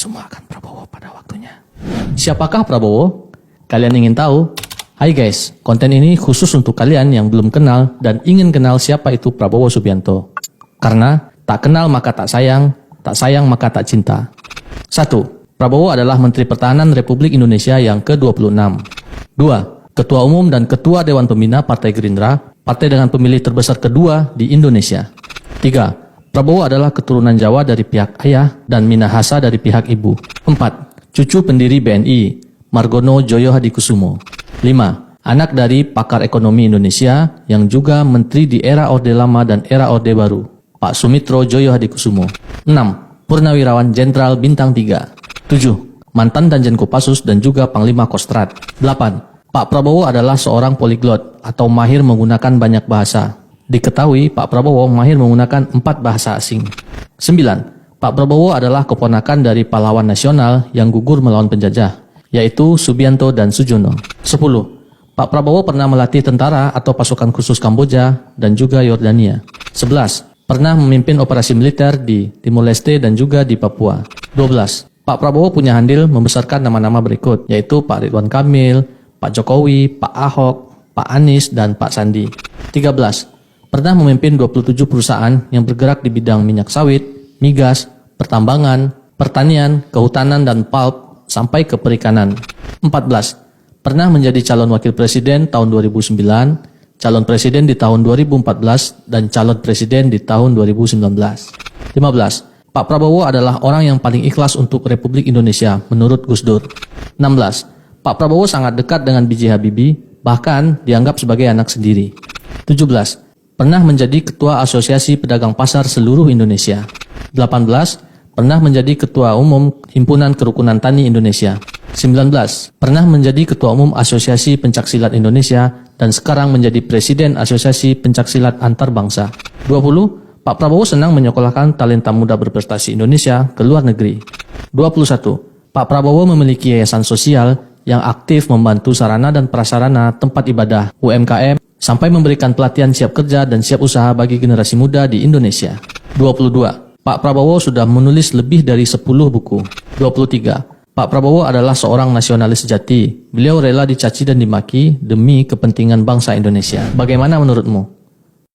semua akan Prabowo pada waktunya. Siapakah Prabowo? Kalian ingin tahu? Hai guys, konten ini khusus untuk kalian yang belum kenal dan ingin kenal siapa itu Prabowo Subianto. Karena tak kenal maka tak sayang maka tak cinta. 1. Prabowo adalah Menteri Pertahanan Republik Indonesia yang ke-26. 2. Ketua Umum dan Ketua Dewan Pembina Partai Gerindra, partai dengan pemilih terbesar kedua di Indonesia. 3. Prabowo adalah keturunan Jawa dari pihak ayah dan Minahasa dari pihak ibu. 4. Cucu pendiri BNI, Margono Joyo Hadikusumo. 5. Anak dari pakar ekonomi Indonesia yang juga menteri di era Orde Lama dan era Orde Baru, Pak Sumitro Joyo Hadikusumo. 6. Purnawirawan Jenderal Bintang 3. 7. Mantan Danjen Kopassus dan juga Panglima Kostrad. 8. Pak Prabowo adalah seorang poliglot atau mahir menggunakan banyak bahasa. Diketahui Pak Prabowo mahir menggunakan 4 bahasa asing. 9. Pak Prabowo adalah keponakan dari pahlawan nasional yang gugur melawan penjajah, yaitu Subianto dan Sujono. 10. Pak Prabowo pernah melatih tentara atau pasukan khusus Kamboja dan juga Yordania. 11. Pernah memimpin operasi militer di Timor Leste dan juga di Papua. 12. Pak Prabowo punya andil membesarkan nama-nama berikut, yaitu Pak Ridwan Kamil, Pak Jokowi, Pak Ahok, Pak Anies, dan Pak Sandi. 13. Pernah memimpin 27 perusahaan yang bergerak di bidang minyak sawit, migas, pertambangan, pertanian, kehutanan, dan pulp, sampai ke perikanan. 14. Pernah menjadi calon wakil presiden tahun 2009, calon presiden di tahun 2014, dan calon presiden di tahun 2019. 15. Pak Prabowo adalah orang yang paling ikhlas untuk Republik Indonesia menurut Gus Dur. 16. Pak Prabowo sangat dekat dengan B.J. Habibie, bahkan dianggap sebagai anak sendiri. 17. Pernah menjadi Ketua Asosiasi Pedagang Pasar seluruh Indonesia. 18. Pernah menjadi Ketua Umum Himpunan Kerukunan Tani Indonesia. 19. Pernah menjadi Ketua Umum Asosiasi Pencaksilat Indonesia dan sekarang menjadi Presiden Asosiasi Pencaksilat Antarbangsa. 20. Pak Prabowo senang menyekolahkan talenta muda berprestasi Indonesia ke luar negeri. 21. Pak Prabowo memiliki yayasan sosial yang aktif membantu sarana dan prasarana tempat ibadah, UMKM, sampai memberikan pelatihan siap kerja dan siap usaha bagi generasi muda di Indonesia. 22. Pak Prabowo sudah menulis lebih dari 10 buku. 23. Pak Prabowo adalah seorang nasionalis sejati. Beliau rela dicaci dan dimaki demi kepentingan bangsa Indonesia. Bagaimana menurutmu?